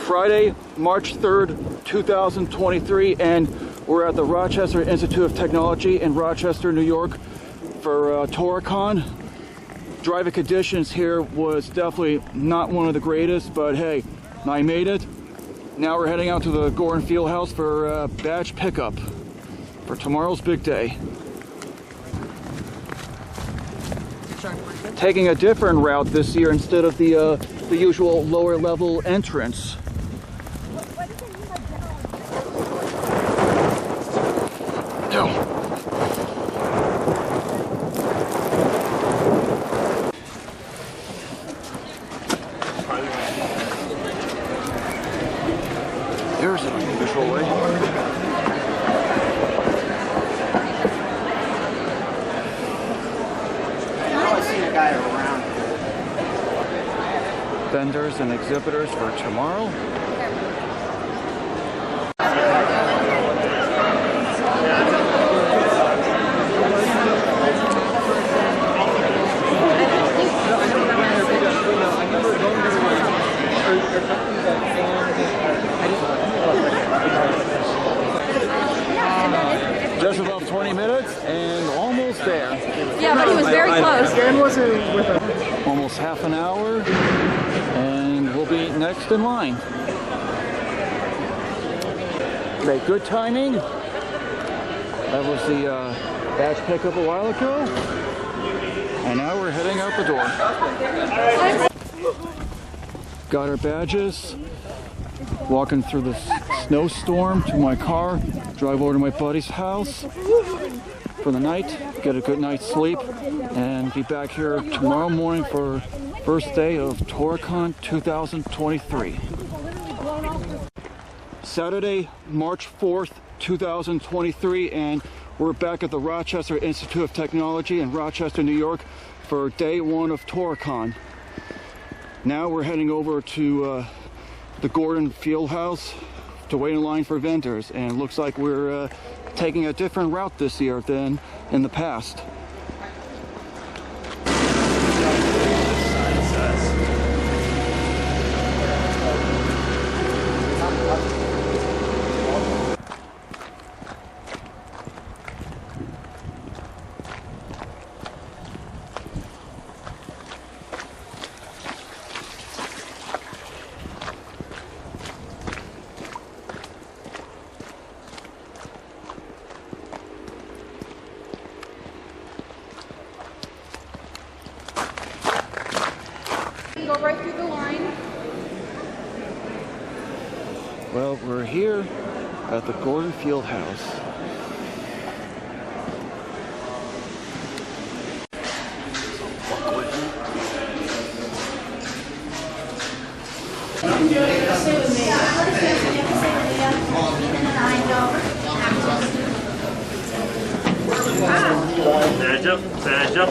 Friday, March 3rd, 2023, and we're at the Rochester Institute of Technology in Rochester, New York for Tora-Con. Driving conditions here was definitely not one of the greatest, but hey, I made it. Now we're heading out to the Gordon Fieldhouse for badge pickup for tomorrow's big day. Taking a different route this year instead of the usual lower level entrance. There's an unusual way. Vendors and exhibitors for tomorrow. Just about 20 minutes and almost there. Yeah, but he was very close. Dan wasn't with us. Almost half an hour and we'll be next in line. Okay, good timing. That was the badge pickup a while ago. And now we're heading out the door. Got our badges. Walking through the snowstorm to my car. Drive over to my buddy's house for the night. Get a good night's sleep. And be back here tomorrow morning for first day of Tora-Con 2023. Saturday, March 4th, 2023, and we're back at the Rochester Institute of Technology in Rochester, New York for day one of Tora-Con. Now we're heading over to the Gordon Fieldhouse to wait in line for vendors, and it looks like we're taking a different route this year than in the past. Go right through the line. Well, we're here at the Gordon Fieldhouse. Badge up.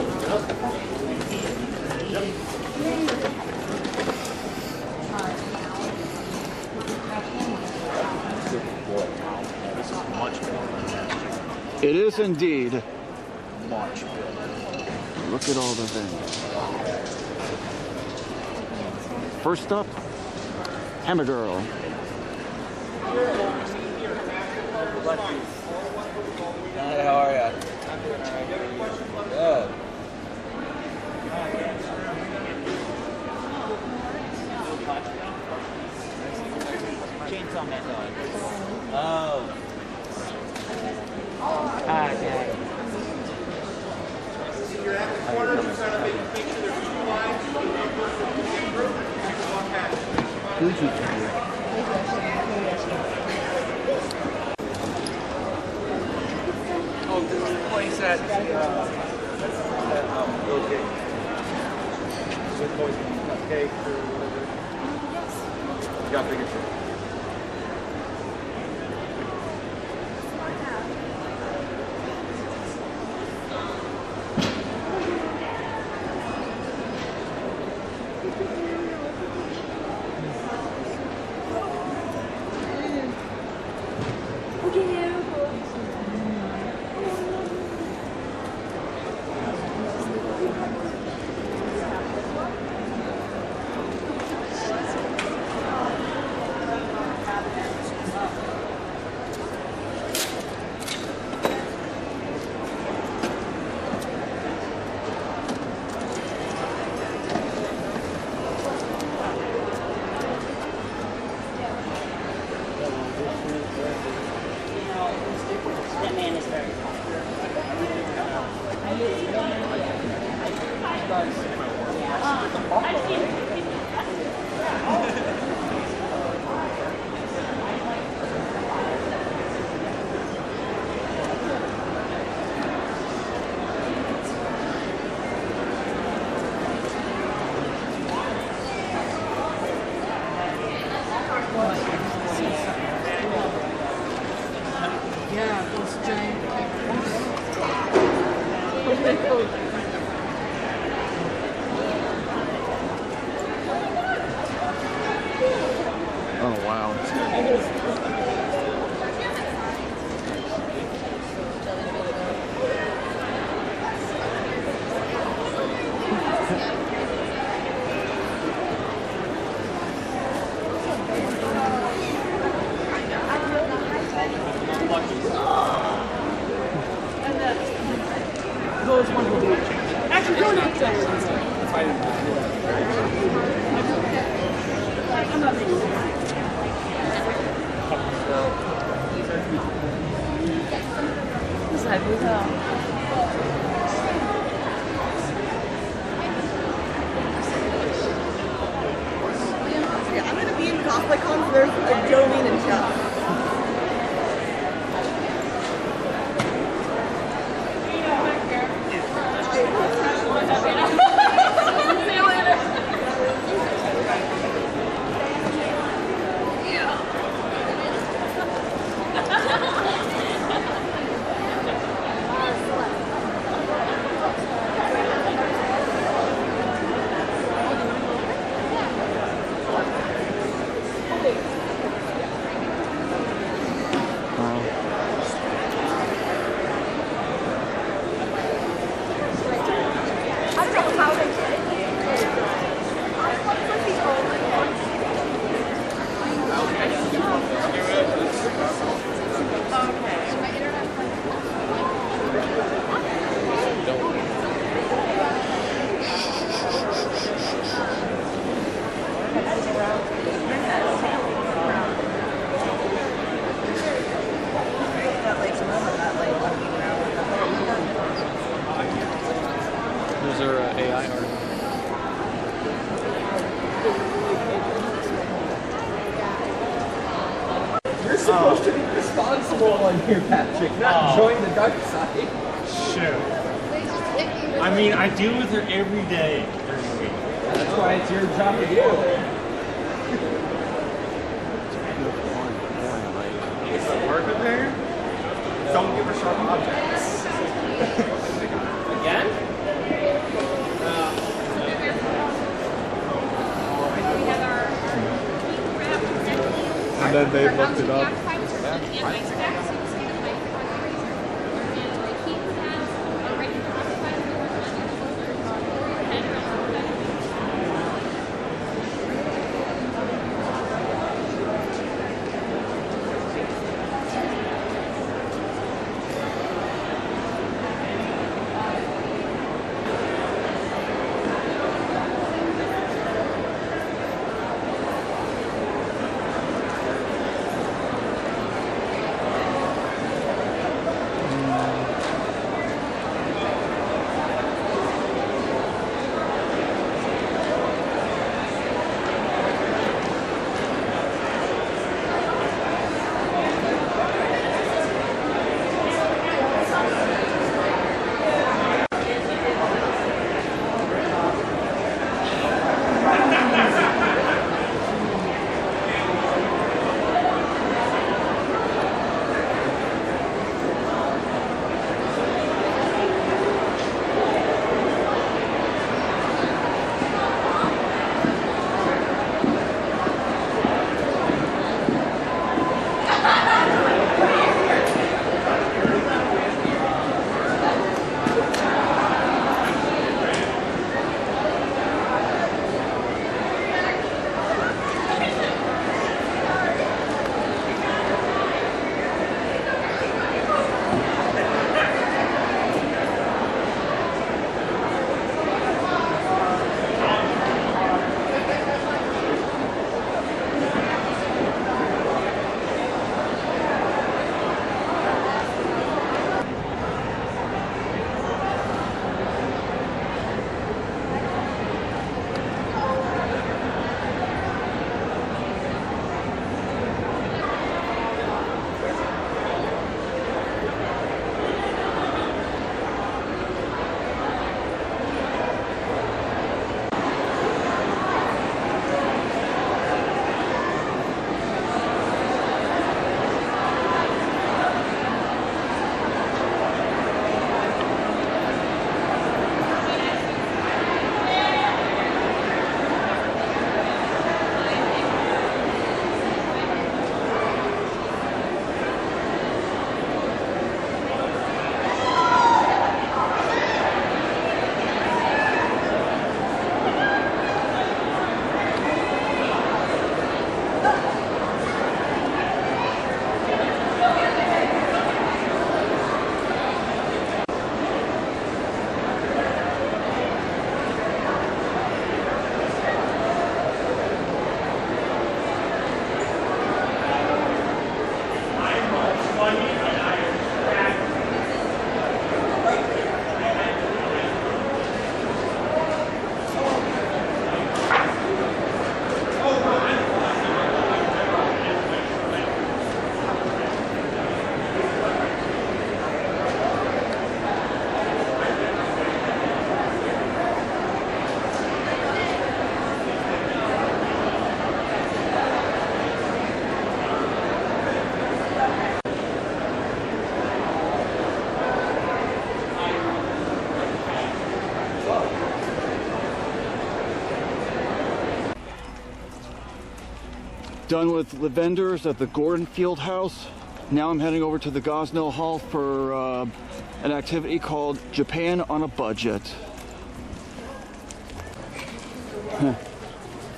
It is indeed. Much better. Look at all the vendors. First up, Hammer Girl. Hi, how are ya? Good. Chainsaw method. Oh. Ah, okay. Oh, this is the place that okay. Cake or whatever. Yes. You got bigger shit. Oh, wow. Actually, don't have to. I'm not making it. 这是还不错。Yeah, I'm gonna be in cosplay cons. There's like Jolene and Chuck. Those are AI art. You're supposed to be responsible on here, Patrick, not join the dark side. Shoot. I mean, I deal with her every day during the week. That's why it's your job to do. If I work with her, don't give her sharp objects. Again? And then they looked it up. Done with the vendors at the Gordon Field House. Now I'm heading over to the Gosnell Hall for an activity called Japan on a Budget.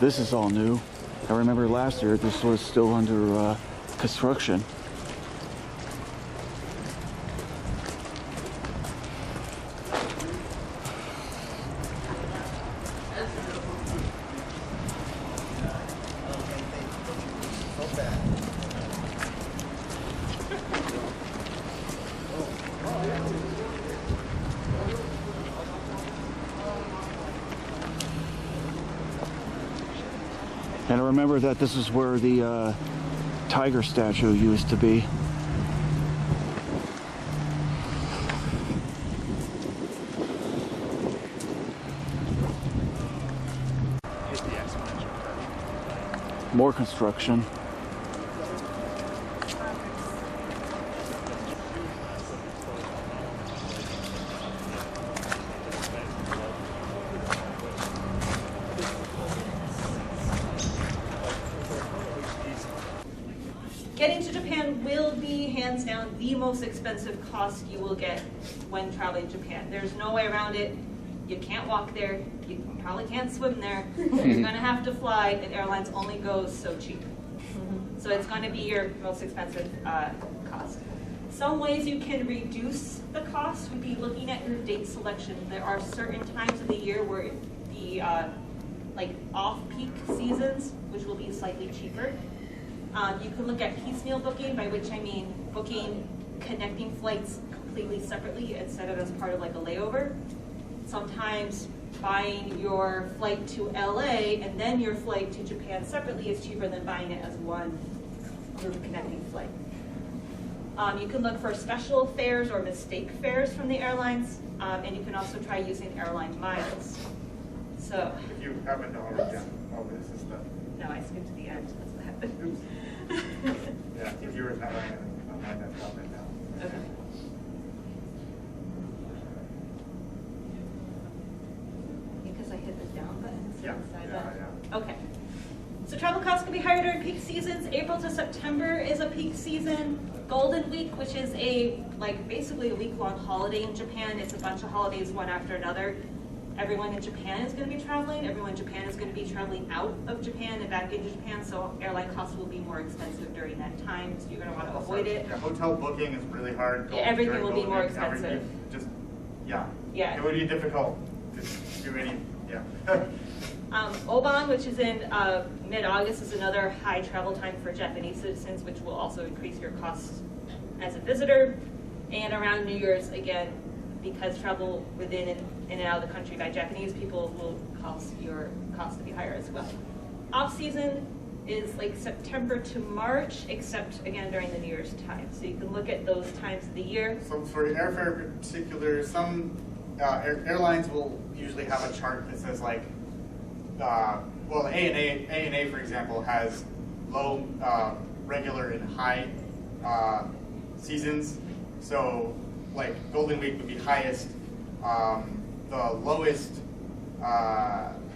This is all new. I remember last year this was still under construction. And I remember that this is where the tiger statue used to be. More construction. Getting to Japan will be hands down the most expensive cost you will get when traveling to Japan. There's no way around it. You can't walk there. You probably can't swim there. You're going to have to fly, and airlines only go so cheap. So it's going to be your most expensive cost. Some ways you can reduce the cost would be looking at your date selection. There are certain times of the year where the like off-peak seasons, which will be slightly cheaper. You can look at piecemeal booking, by which I mean booking connecting flights completely separately instead of as part of like a layover. Sometimes buying your flight to LA and then your flight to Japan separately is cheaper than buying it as one group connecting flight. You can look for special fares or mistake fares from the airlines, and you can also try using airline miles. So, If you haven't already done, oh, this is the, no, I skipped to the end. That's what happened. yeah, if you were not on that topic now. Okay. Because I hit the down button instead Yeah, of the side yeah, button. yeah. Okay. So travel costs can be higher during peak seasons. April to September is a peak season. Golden Week, which is basically a week-long holiday in Japan. It's a bunch of holidays one after another. Everyone in Japan is going to be traveling. Everyone in Japan is going to be traveling out of Japan and back into Japan, so airline costs will be more expensive during that time, so you're going to want to avoid it. Yeah, hotel booking is really hard. Yeah, everything during will be Golden more Week. expensive. Just, yeah. Yeah. It would be difficult to do any, yeah. Oban, which is in mid-August, is another high travel time for Japanese citizens, which will also increase your costs as a visitor. And around New Year's, again, because travel within and in and out of the country by Japanese people will cause your costs to be higher as well. Off-season is like September to March, except again during the New Year's time. So you can look at those times of the year. So for airfare in particular, some airlines will usually have a chart that says like, well, ANA, for example, has low, regular, and high seasons. So like Golden Week would be highest. The lowest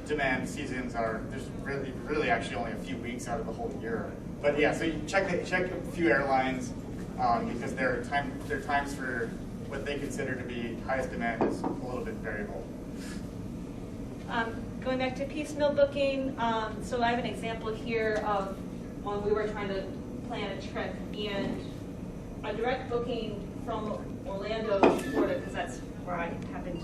demand seasons are, there's really actually only a few weeks out of the whole year. But yeah, so you check a few airlines because their times for what they consider to be highest demand is a little bit variable. Going back to piecemeal booking, so I have an example here of when we were trying to plan a trip, and a direct booking from Orlando to Florida, because that's where I happened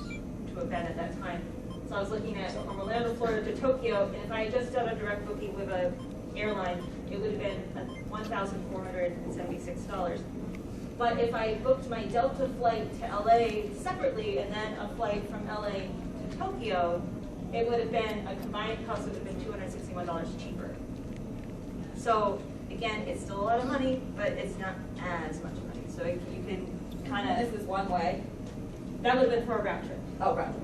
to have been at that time. So I was looking at from Orlando, Florida to Tokyo, and if I had just done a direct booking with an airline, it would have been $1,476. But if I booked my Delta flight to LA separately and then a flight from LA to Tokyo, it would have been, a combined cost would have been $261 cheaper. So again, it's still a lot of money, but it's not as much money. So you can kind of. This is one way. That would have been for a round trip. Oh, right.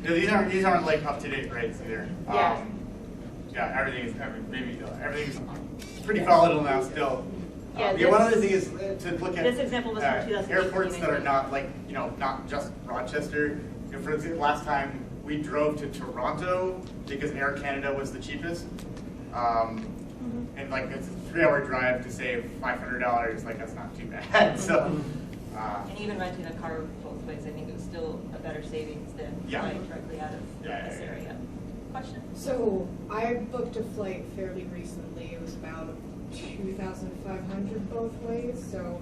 Yeah, these aren't like up-to-date rates either. Yeah. Yeah, everything's pretty volatile now still. Yeah, One other thing is to look at this example was from 2018. airports that are not like, not just Rochester. For instance, last time we drove to Toronto because Air Canada was the cheapest. And like it's a 3-hour drive to save $500, like that's not too bad. So, And even renting a car both ways, I think it was still a better savings than Yeah. flying directly out of this Yeah. area. Question? So I booked a flight fairly recently. It was about 2,500 both ways. So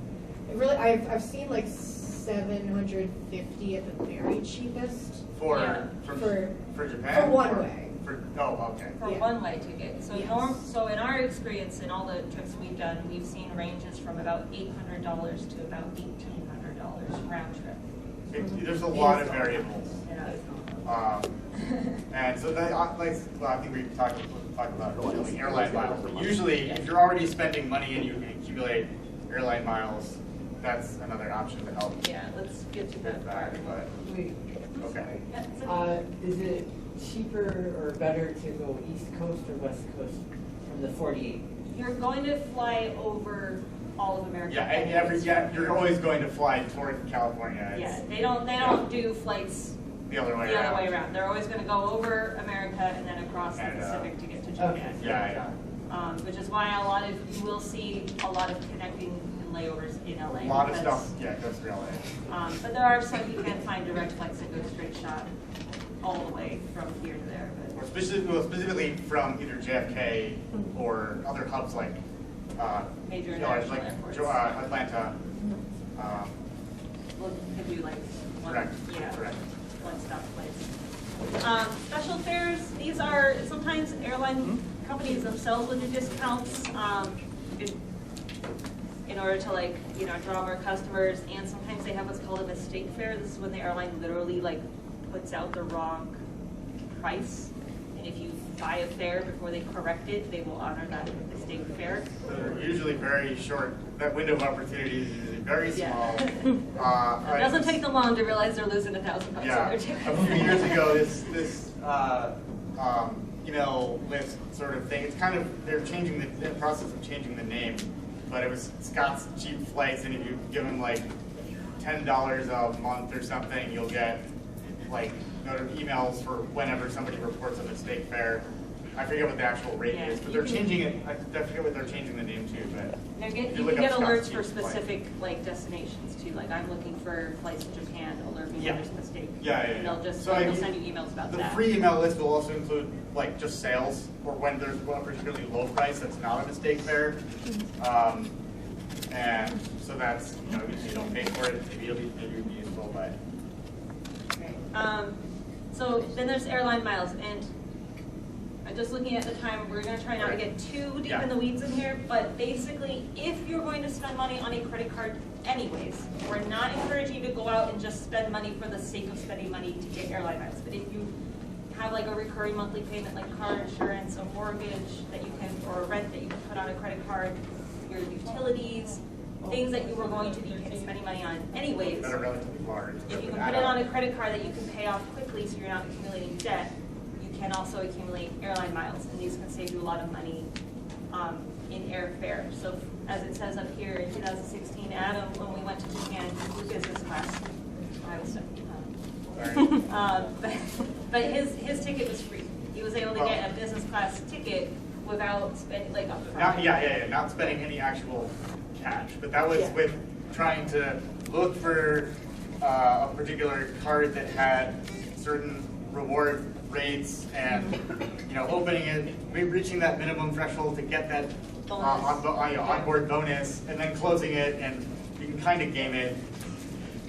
it really, I've seen like 750 at the very cheapest. Yeah. For Japan? For one Or way. Oh, okay. For Yeah. one-way ticket. So Yes. so in our experience, in all the trips we've done, we've seen ranges from about $800 to about $1,800 round trip. There's a lot of variables. Yeah. And so that, I think we talked about usually airline miles. But usually, if you're already spending money and you can accumulate airline miles, that's another option to help Yeah, let's get to that back. part. But Wait, okay. Yeah, so- is it cheaper or better to go East Coast or West Coast from the 48? You're going to fly over all of America. Yeah, and you're always going to fly toward California. Yeah, It's they don't do flights the other way the around. other way around. They're always going to go over America and then across the Canada. Pacific to get to Okay. Japan. Yeah. Which is why you will see a lot of connecting and layovers in LA. A lot of because, stuff, goes through LA. But there are some you can find direct flights that go straight shot all the way from here to there. Or specifically from either JFK or other hubs like Major like international airports. Atlanta. We'll give you like one, Correct. yeah, Correct. one stop place. Special fares, these are sometimes airline companies themselves will do discounts in order to draw more customers, and sometimes they have what's called a mistake fare. This is when the airline literally puts out the wrong price, and if you buy a fare before they correct it, they will honor that mistake fare. They're usually very short. That window of opportunity is usually very small. Yeah. It doesn't take them long to realize they're losing $1,000 on Yeah, their ticket. a few years ago, this email list sort of thing. It's kind of they're changing the process of changing the name, but it was Scott's Cheap Flights, and if you give them like $10 a month or something, you'll get like emails for whenever somebody reports a mistake fare. I forget what the actual rate Yeah, is, but you they're can- changing it. I forget what they're changing the name to, but You if can look get up Scott's alerts Cheap for Flight- specific destinations too. Like I'm looking for flights to Japan. Alert me Yeah. when there's a mistake. Yeah. And they'll just So they'll send you emails about the that. free email list will also include like just sales or when there's a particularly low price that's not a mistake fare. And so that's if you don't pay for it, maybe it'll be useful, but Okay. So then there's airline miles, and I'm just looking at the time. We're going to try not to get too deep in the weeds in here, but basically, if you're going to spend money on a credit card anyways, we're not encouraging you to go out and just spend money for the sake of spending money to get airline miles. But if you have like a recurring monthly payment like car insurance, a mortgage that you can, or a rent that you can put on a credit card, your utilities, things that you were going to be spending money on anyways. that are relatively large. If you can put it on a credit card that you can pay off quickly so you're not accumulating debt, you can also accumulate airline miles, and these can save you a lot of money in airfare. So as it says up here, in 2016, Adam, when we went to Japan, he flew business class. I was but his ticket was free. He was able to get a business class ticket without spending upfront. Not spending any actual cash, but that was with trying to look for a particular card that had certain reward rates and opening it, reaching that minimum threshold to get that onboard bonus, and then closing it, and you can kind of game it.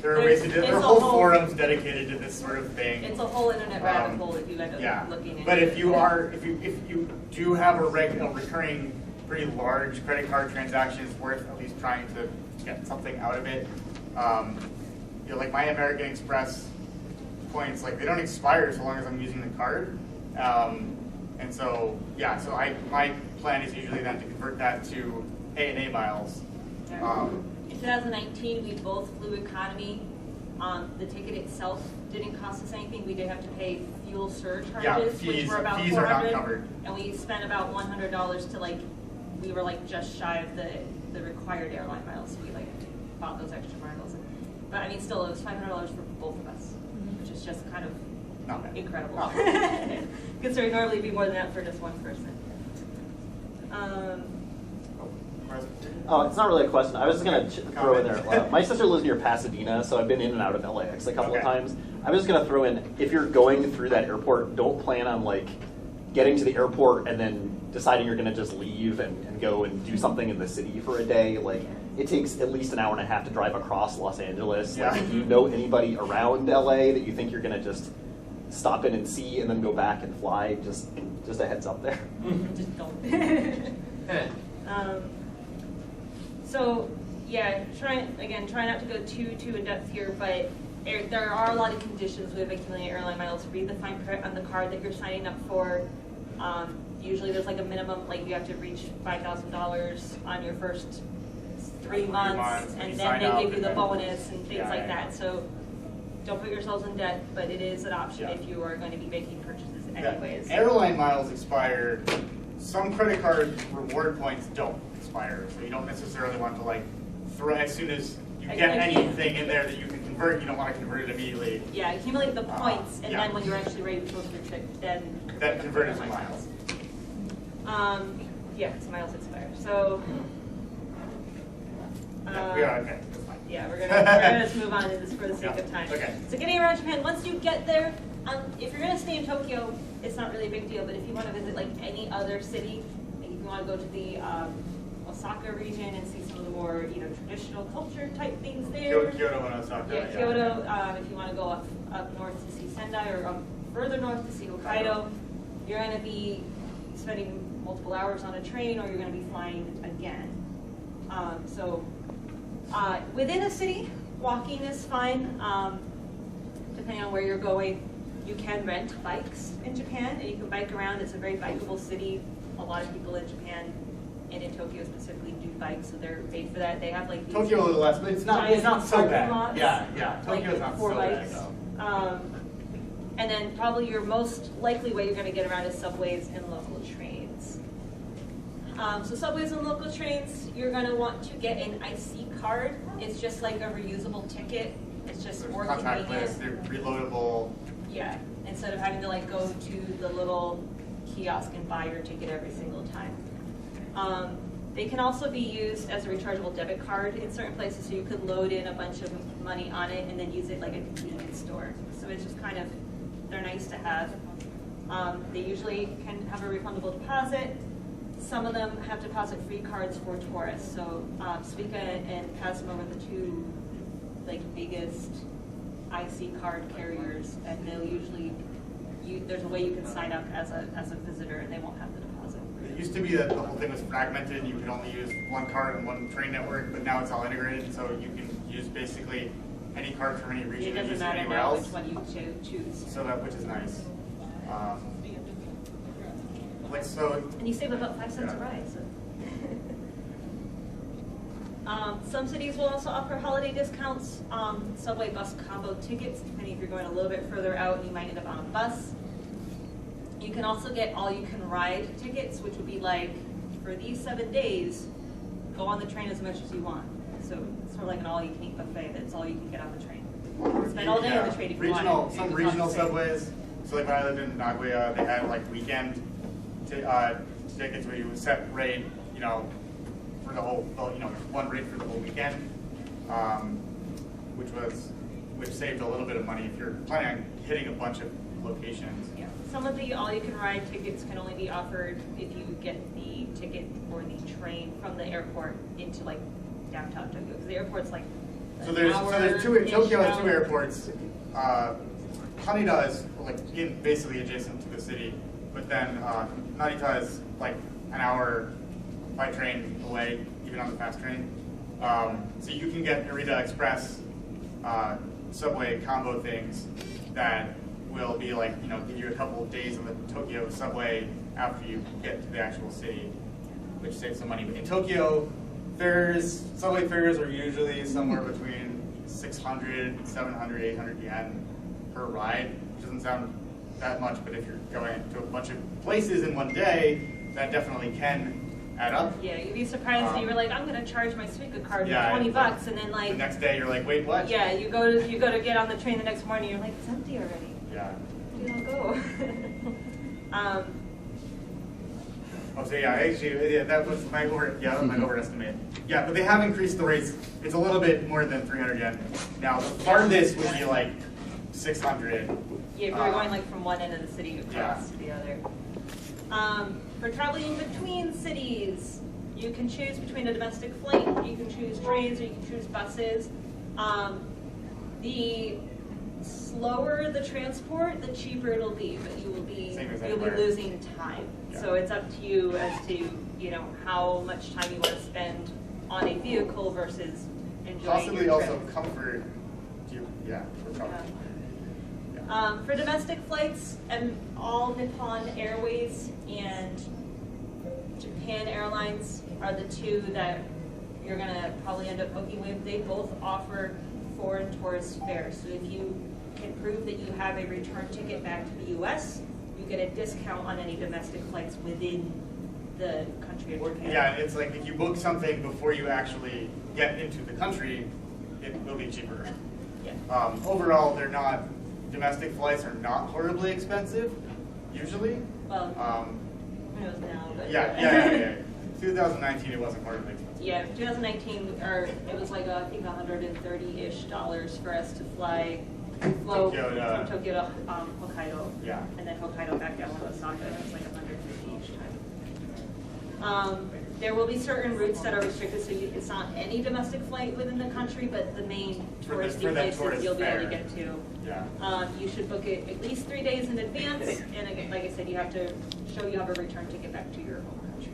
There are ways to do it. There are whole forums dedicated to this sort of thing. It's a whole internet rabbit hole if you end up looking into it. But if you do have a recurring pretty large credit card transaction, it's worth at least trying to get something out of it. Like my American Express points, like they don't expire so long as I'm using the card. And so my plan is usually then to convert that to A&A miles. In 2019, we both flew economy. The ticket itself didn't cost us anything. We did have to pay fuel surcharges, which were about fees $400, are not covered. and we spent about $100 to we were just shy of the required airline miles. So we bought those extra miles, but I mean, still, it was $500 for both of us, which is just kind of Not bad. incredible. Considering normally it'd be more than that for just one person. Oh, it's not really a question. I was just going to throw in there. My sister lives near Pasadena, so I've been in and out of LAX a couple of times. I was just going to throw in, if you're going through that airport, don't plan on like getting to the airport and then deciding you're going to just leave and go and do something in the city for a day. Like, it takes at least an hour and a half to drive across Los Angeles. Yeah. Like, if you know anybody around LA that you think you're going to just stop in and see and then go back and fly, just a heads up there. Just don't. So yeah, try not to go too in depth here, but there are a lot of conditions with accumulating airline miles. Read the fine print on the card that you're signing up for. Usually there's like a minimum, like you have to reach $5,000 on your first 3 months, and then they give you the bonus and things like that. So don't put yourselves in debt, but it is an option if you are going to be making purchases anyways. Airline miles expire. Some credit card reward points don't expire, so you don't necessarily want to like throw as soon as you get anything in there that you can convert. You don't want to convert it immediately. Yeah, accumulate the points, and then when you're actually ready to post your trip, then convert it to miles. Yeah, because miles expire. So. We are okay. That's fine. Yeah, we're gonna just move on to this for the sake of time. Okay. So getting around Japan, once you get there, if you're gonna stay in Tokyo, it's not really a big deal. But if you want to visit like any other city, like if you want to go to the Osaka region and see some of the more traditional culture type things there. Kyoto and Osaka. Yeah, Kyoto. If you want to go up north to see Sendai, or up further north to see Hokkaido, you're gonna be spending multiple hours on a train, or you're gonna be flying again. Within a city, walking is fine, depending on where you're going. You can rent bikes in Japan, and you can bike around. It's a very bikeable city. A lot of people in Japan, and in Tokyo specifically, do bikes, so they're made for that. They have like these Tokyo a little less, but it's not so bad. lots, Yeah. Tokyo's not for so bikes. bad. And then probably your most likely way you're going to get around is subways and local trains. So subways and local trains, you're going to want to get an IC card. It's just like a reusable ticket. It's just more convenient. Contactless, they're reloadable. Yeah, instead of having to like go to the little kiosk and buy your ticket every single time. They can also be used as a rechargeable debit card in certain places, so you could load in a bunch of money on it and then use it like a convenience store. So it's just kind of, they're nice to have. They usually can have a refundable deposit. Some of them have deposit-free cards for tourists. So Suica and Pasmo are the two biggest IC card carriers, and they'll usually, there's a way you can sign up as a visitor, and they won't have the deposit. It used to be that the whole thing was fragmented, and you could only use one card and one train network, but now it's all integrated, so you can use basically any card from any region and use it anywhere else. It doesn't matter now which one you choose. So which is nice. And you save about 5 cents a ride. So. Some cities will also offer holiday discounts, subway bus combo tickets, depending if you're going a little bit further out and you might end up on a bus. You can also get all-you-can-ride tickets, which would be like, for these 7 days, go on the train as much as you want. So it's sort of like an all-you-can-eat buffet. That's all you can get on the train. Spend all day on the train if you want. Some regional subways. So like when I lived in Nagoya, they had like weekend tickets where you would set rate, for the whole, one rate for the whole weekend, which saved a little bit of money if you're planning on hitting a bunch of locations. Yeah. Some of the all-you-can-ride tickets can only be offered if you get the ticket for the train from the airport into like downtown Tokyo, because the airport's like Tokyo has 2 airports. Haneda is basically adjacent to the city, but then Narita is like an hour by train away, even on the fast train. So you can get Narita Express subway combo things that will be like, give you a couple of days on the Tokyo subway after you get to the actual city, which saves some money. But in Tokyo, subway fares are usually somewhere between 600, 700, 800 yen per ride, which doesn't sound that much, but if you're going to a bunch of places in one day, that definitely can add up. Yeah, you'd be surprised if you were like, I'm going to charge my Suica card Yeah, $20, and then like the next day you're like, wait, what? Yeah, you go to get on the train the next morning, you're like, it's empty already. Yeah. You don't go. Oh, so yeah, actually, yeah, that was my overestimate. Yeah, but they have increased the rates. It's a little bit more than 300 yen. Now, the farthest would be like 600. Yeah, if you're going like from one end of the city across to the other. For traveling between cities, you can choose between a domestic flight, you can choose trains, or you can choose buses. The slower the transport, the cheaper it'll be, but you'll be losing time. Yeah. So it's up to you as to how much time you want to spend on a vehicle versus enjoying possibly your trip. Also comfort. For comfort. For domestic flights, all Nippon Airways and Japan Airlines are the two that you're going to probably end up booking with. They both offer foreign tourist fares. So if you can prove that you have a return ticket back to the U.S., you get a discount on any domestic flights within the country of Japan. Yeah, it's like if you book something before you actually get into the country, it will be cheaper. Yeah. Overall, domestic flights are not horribly expensive, usually. Well, who knows now? But Yeah. 2019, it wasn't horribly expensive. Yeah, 2019, it was like I think $130-ish for us to flow from Tokyo to Hokkaido. Yeah. And then Hokkaido back down to Osaka. It was like $150 each time. There will be certain routes that are restricted, so it's not any domestic flight within the country, but the main touristy places you'll be able to get to. Yeah. You should book it at least 3 days in advance, and again, like I said, you have to show you have a return ticket back to your home country.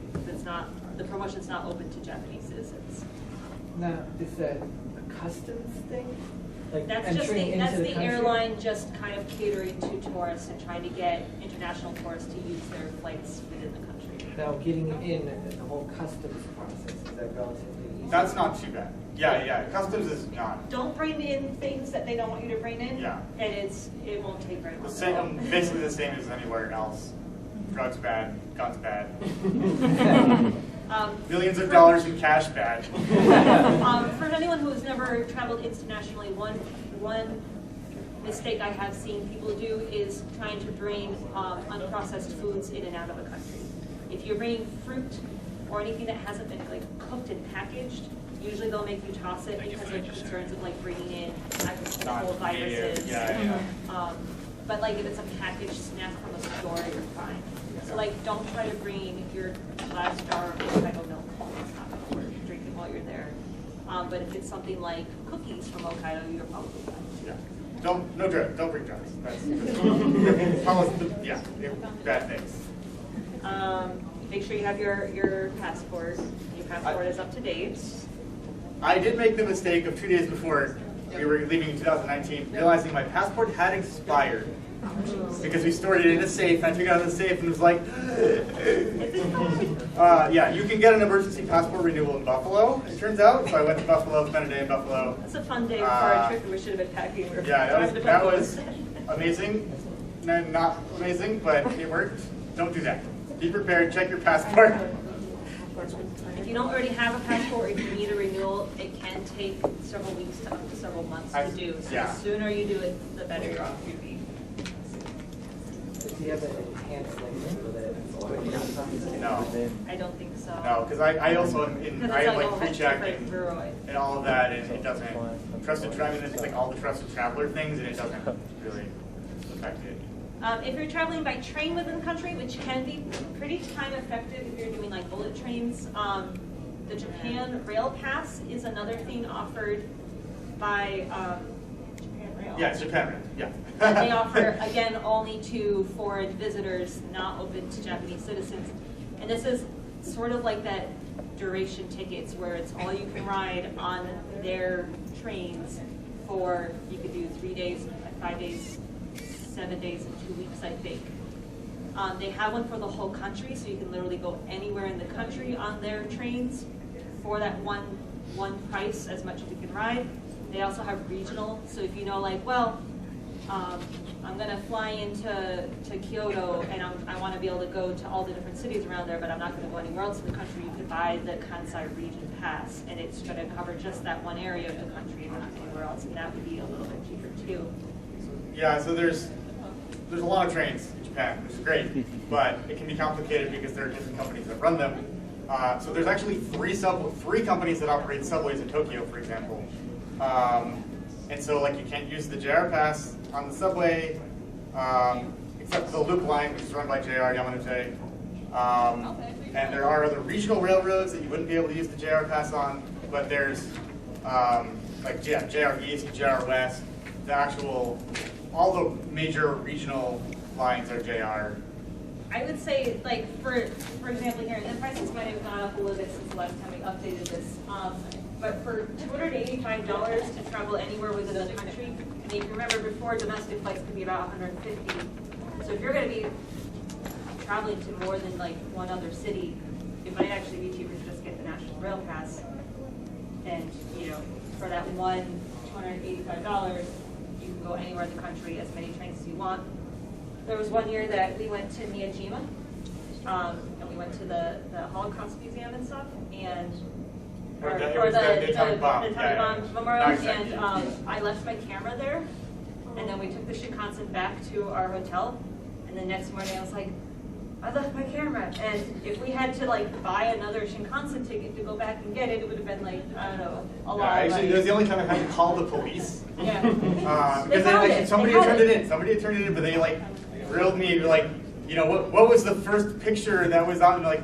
The promotion's not open to Japanese citizens. Now, is that a customs thing? Like That's the airline just kind of catering to tourists and trying to get international tourists to use their flights within the country. Now, getting in the whole customs process, is that relatively easy? That's not too bad. Yeah. Customs is not. Don't bring in things that they don't want you to bring in. Yeah. And it won't take very long. Basically the same as anywhere else. Drugs bad, guns bad. Millions of dollars in cash bad. For anyone who has never traveled internationally, one mistake I have seen people do is trying to bring unprocessed foods in and out of a country. If you're bringing fruit or anything that hasn't been cooked and packaged, usually they'll make you toss it because of concerns of bringing in agricultural viruses. But if it's a packaged snack from a store, you're fine. So don't try to bring your glass jar of Hokkaido milk home. It's not going to work. Drink it while you're there. But if it's something like cookies from Hokkaido, you're probably fine. Yeah. Don't bring drugs. That's bad things. Make sure you have your passport. Your passport is up to date. I did make the mistake of 2 days before we were leaving in 2019, realizing my passport had expired. Because we stored it in a safe, and I took it out of the safe and was like, yeah, you can get an emergency passport renewal in Buffalo, it turns out. So I went to Buffalo, spent a day in Buffalo. That's a fun day before our trip. We should have been packing. That was amazing. Not amazing, but it worked. Don't do that. Be prepared, check your passport. If you don't already have a passport, or if you need a renewal, it can take several weeks to up to several months to do. So the sooner you do it, the better off you'll be. Do you have an enhanced link for that? No. I don't think so. No, because I also I have pre-check and all of that, and it doesn't trusted travel. It's all the trusted traveler things, and it doesn't really affect it. If you're traveling by train within the country, which can be pretty time effective if you're doing bullet trains, the Japan Rail Pass is another thing offered by Japan Rail. Yeah, it's Japan Rail. Yeah. And they offer, again, only to foreign visitors, not open to Japanese citizens. And this is sort of like that duration tickets where it's all you can ride on their trains for, you could do 3 days, 5 days, 7 days, and 2 weeks, I think. They have one for the whole country, so you can literally go anywhere in the country on their trains for that one price, as much as you can ride. They also have regional, so if you know, I'm going to fly into Kyoto, and I want to be able to go to all the different cities around there, but I'm not going to go anywhere else in the country. You could buy the Kansai Region Pass, and it's going to cover just that one area of the country and not anywhere else, and that would be a little bit cheaper too. Yeah, so there's there's a lot of trains in Japan, which is great, but it can be complicated because there are different companies that run them. So there's actually three companies that operate subways in Tokyo, for example. And so like you can't use the JR Pass on the subway, except the Loop Line, which is run by JR Yamanote. And there are other regional railroads that you wouldn't be able to use the JR Pass on, but there's like JR East, JR West, all the major regional lines are JR. I would say, like, for example, here, the prices might have gone up a little bit since the last time we updated this. But for $285 to travel anywhere within the country, and if you remember before, domestic flights could be about $150. So if you're going to be traveling to more than like one other city, it might actually be cheaper to just get the National Rail Pass. And for that one $285, you can go anywhere in the country, as many trains as you want. There was one year that we went to Miyajima, and we went to the Holocaust Museum and stuff, and or the atomic bomb memorial, and I left my camera there, and then we took the Shinkansen back to our hotel, and the next morning I was like, I left my camera, and if we had to like buy another Shinkansen ticket to go back and get it, it would have been like, I don't know, a lot of money. It was the only time I had to call the police. Yeah. Because somebody had turned it in. Somebody had turned it in, but they like grilled me, like, what was the first picture that was on? Like,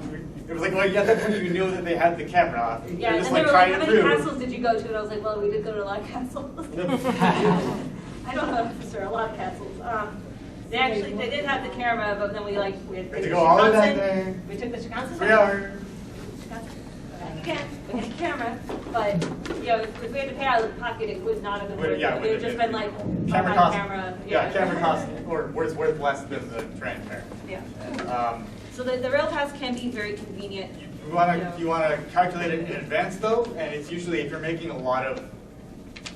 it was like, well, at that point you knew that they had the camera. Yeah, just, and like, they were like, how many through. castles did you go to? And I was like, well, we did go to a lot of castles. I don't know if there are a lot of castles. They did have the camera, but then we had to go all the way back there. We took the Shinkansen. 3 hours. Again, we had a camera, but if we had to pay out of the pocket, it would not have been worth it. It would have just been like camera cost. Camera cost, or it's worth less than the train fare. Yeah. So the rail pass can be very convenient. You want to calculate it in advance though, and it's usually if you're making a lot of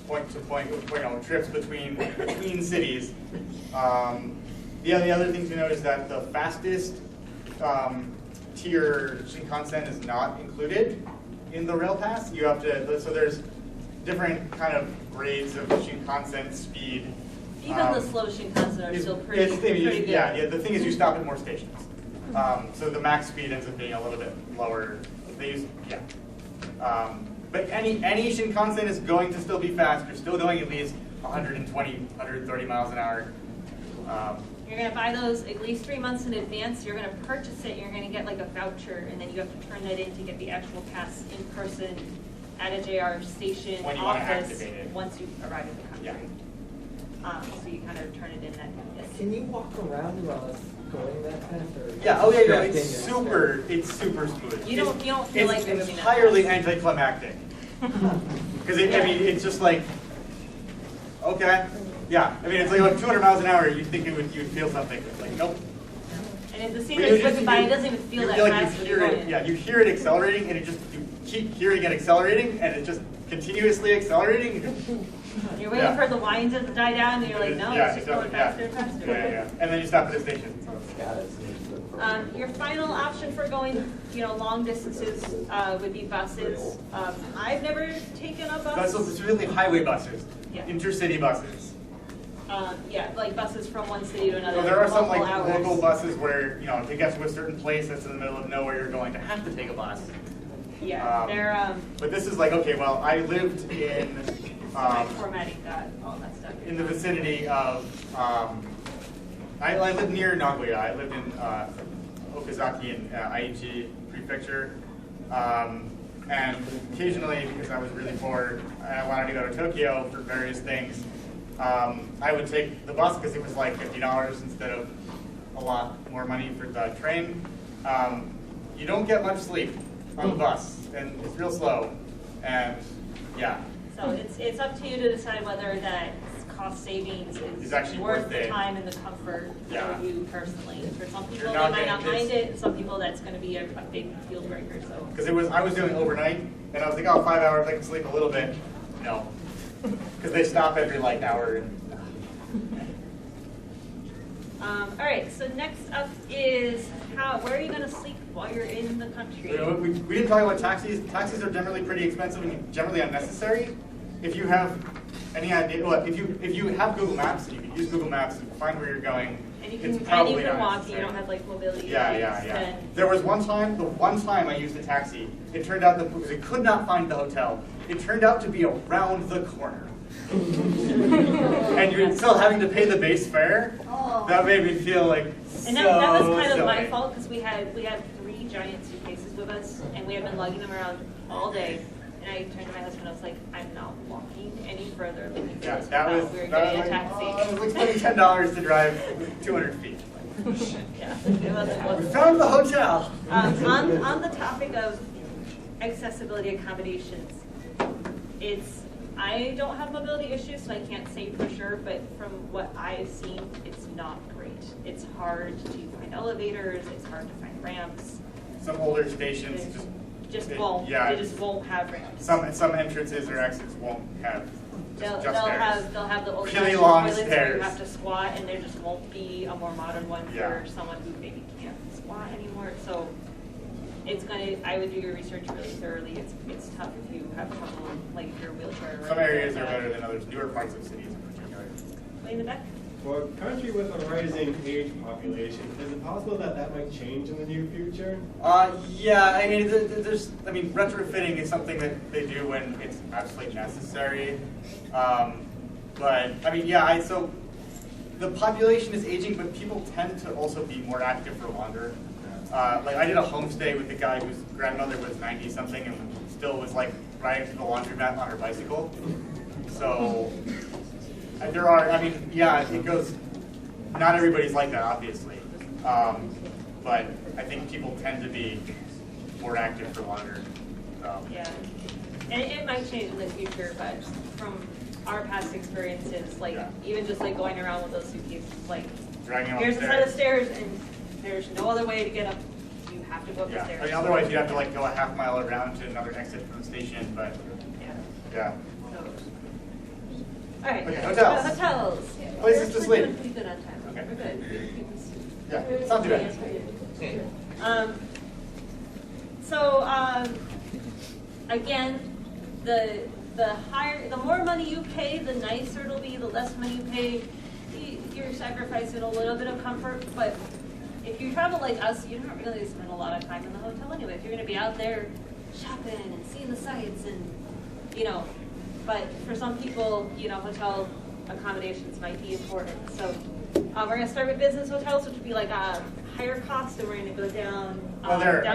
point-to-point trips between cities. The other thing to note is that the fastest tier Shinkansen is not included in the rail pass. You have to, so there's different kind of grades of Shinkansen speed. Even the slow Shinkansen are still pretty good. Yeah, the thing is you stop at more stations. So the max speed ends up being a little bit lower. But any Shinkansen is going to still be fast. You're still going at least 120, 130 miles an hour. You're going to buy those at least 3 months in advance. You're going to purchase it. You're going to get like a voucher, and then you have to turn that in to get the actual pass in person at a JR station when you office activate it. once you arrive in the country. Yeah. So you kind of turn it in that. Can you walk around while it's going that fast? Or Yeah. It's super smooth. You don't feel like you're it's moving entirely that fast. anticlimactic. Because it's just like, okay. Yeah, it's like 200 miles an hour. You'd think you'd feel something. It's like, nope. And if the scenery's whipping by, it doesn't even feel that fast. You hear it accelerating, and you keep hearing it accelerating, and it's just continuously accelerating. You're waiting for the whine to die down, and you're like, no, it's just going faster and faster. Yeah. And then you stop at a station. Your final option for going, long distances would be buses. I've never taken a bus. That's specifically highway buses, Yeah. intercity buses. Like buses from one city to another. So there are some like hours. local buses where to get to a certain place that's in the middle of nowhere, you're going to have to take a bus. Yeah, they're. But this is like, okay, well, I lived in. Formatting got all that stuff. In the vicinity of. I lived near Nagoya. I lived in Okazaki in Aichi Prefecture. And occasionally, because I was really bored, I wanted to go to Tokyo for various things. I would take the bus because it was like $50 instead of a lot more money for the train. You don't get much sleep on the bus, and it's real slow. And yeah. So it's up to you to decide whether that cost savings is actually worth worth the it. time and the comfort Yeah. for you personally. For some people, not they might not getting mind it. And some people, that's going to be a big deal breaker. So. Because I was doing overnight, and I was like, 5 hours, I can sleep a little bit. No, because they stop every like hour. All right. So next up is where are you going to sleep while you're in the country? We didn't talk about taxis. Taxis are generally pretty expensive and generally unnecessary. If you have Any idea? Well, if you have Google Maps, you can use Google Maps and find where you're going. And you It's can, probably walk, not you don't have like mobility Yeah, aids, yeah, yeah. then- There was the one time I used a taxi, it turned out that because it could not find the hotel, it turned out to be around the corner. And you're still having to pay the base fare? That made me feel like And that was kind of my silly. fault because we had 3 giant suitcases with us and we had been lugging them around all day. And I turned to my husband, I was like, I'm not walking any further looking for Yeah, this that hotel. was, We were that getting was a like, taxi. it was like spending $10 to drive 200 feet. Yeah, it wasn't. We found the hotel. On the topic of accessibility accommodations, I don't have mobility issues, so I can't say for sure, but from what I've seen, it's not great. It's hard to find elevators, it's hard to find ramps. Some older stations They won't have ramps. Some entrances or exits won't have They'll just stairs. have the old Really long toilets where stairs. you have to squat, and there just won't be a more modern one Yeah. for someone who maybe can't squat anymore. So I would do your research really thoroughly. It's tough if you have trouble, like if you're wheelchair. Some areas are better than others, newer parts of cities in particular. Way in the back. For a country with a rising age population, is it possible that might change in the near future? Yeah, I mean, retrofitting is something that they do when it's absolutely necessary. But I mean, yeah, so the population is aging, but people tend to also be more active for longer. Like I did a homestay with a guy whose grandmother was 90 something and still was like riding to the laundromat on her bicycle. So there are, I mean, yeah, it goes. Not everybody's like that, obviously, but I think people tend to be more active for longer. Yeah, and it might change in the future, but from our past experiences, like even just like going around with those suitcases, like Dragging them here's a upstairs. set of stairs and there's no other way to get up. You have to go up the Yeah, stairs. I mean, otherwise you'd have to like go a half mile around to another exit from the station, but yeah. So, all right. Okay, hotels. Hotels. Places to We're sleep. doing pretty good on time. Okay. We're good. Yeah, it's not too bad. Again, the more money you pay, the nicer it'll be. The less money you pay, you're sacrificing a little bit of comfort. But if you travel like us, you don't really spend a lot of time in the hotel anyway. If you're going to be out there shopping and seeing the sights and, but for some people, hotel accommodations might be important. So we're going to start with business hotels, which would be like a higher cost, and we're going to go down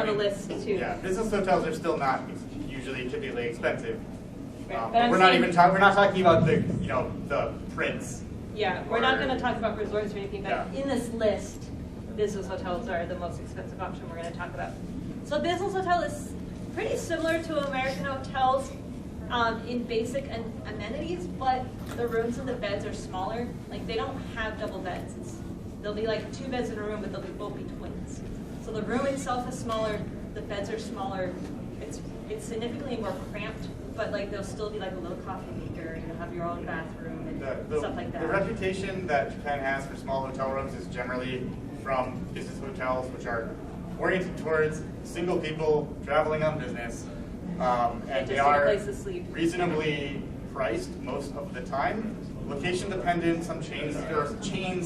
the list too. Yeah, business hotels are still not usually typically expensive. Right, But we're not talking about the Prince. Yeah, we're not going to talk about resorts or anything, but Yeah. in this list, business hotels are the most expensive option we're going to talk about. So business hotel is pretty similar to American hotels in basic amenities, but the rooms and the beds are smaller. Like they don't have double beds. They'll be like 2 beds in a room, but they'll both be twins. So the room itself is smaller, the beds are smaller. It's significantly more cramped, but like there'll still be like a little coffee maker, and you'll have your own bathroom and stuff like that. The reputation that Japan has for small hotel rooms is generally from business hotels, which are oriented towards single people traveling on business, and they are place to sleep. reasonably priced most of the time. Location dependent. Some chains,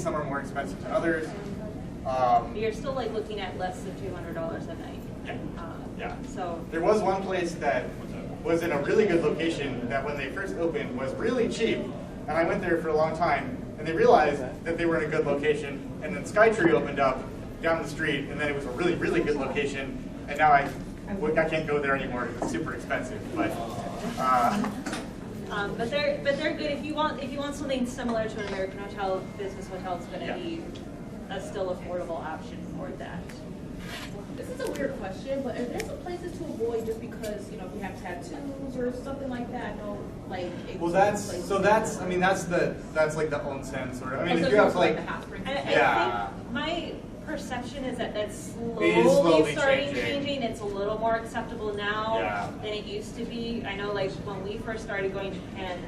some are more expensive than others. You're still like looking at less than $200 a night. Yeah. Yeah. So There was one place that was in a really good location that when they first opened was really cheap, and I went there for a long time, and they realized that they were in a good location, and then Skytree opened up down the street, and then it was a really, really good location, and now I can't go there anymore because it's super expensive. But they're good if you want something similar to an American hotel. Business hotel is going to be a still affordable option for that. This is a weird question, but are there some places to avoid just because, if you have tattoos or something like that? No, like. well, that's like the onsen sort of. I mean, if you have to like, I think my perception is that that's It is slowly starting changing. changing. It's a little more acceptable now Yeah. than it used to be. I know, like when we first started going to Japan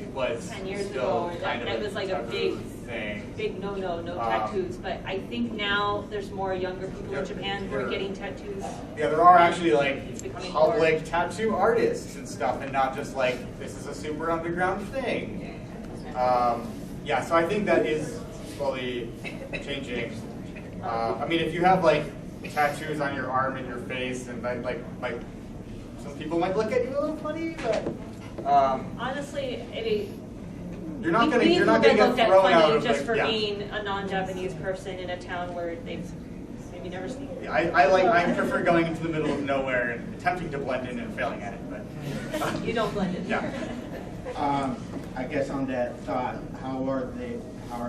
it was 10 years still ago, kind that of was like a taboo. big thing. Big no tattoos, but I think now there's more younger people in Japan who are getting tattoos. Yeah, there are actually like It's becoming public more. tattoo artists and stuff, and not just like this is a super underground thing. Yeah, so I think that is slowly changing. I mean, if you have like tattoos on your arm and your face, and like some people might look at you a little funny, but Honestly, you're not gonna we've get been looked at thrown out funny of just like, for yeah. being a non-Japanese person in a town where they've maybe never seen. Yeah, I prefer going into the middle of nowhere and attempting to blend in and failing at it, but You don't blend in. yeah. I guess on that thought, how are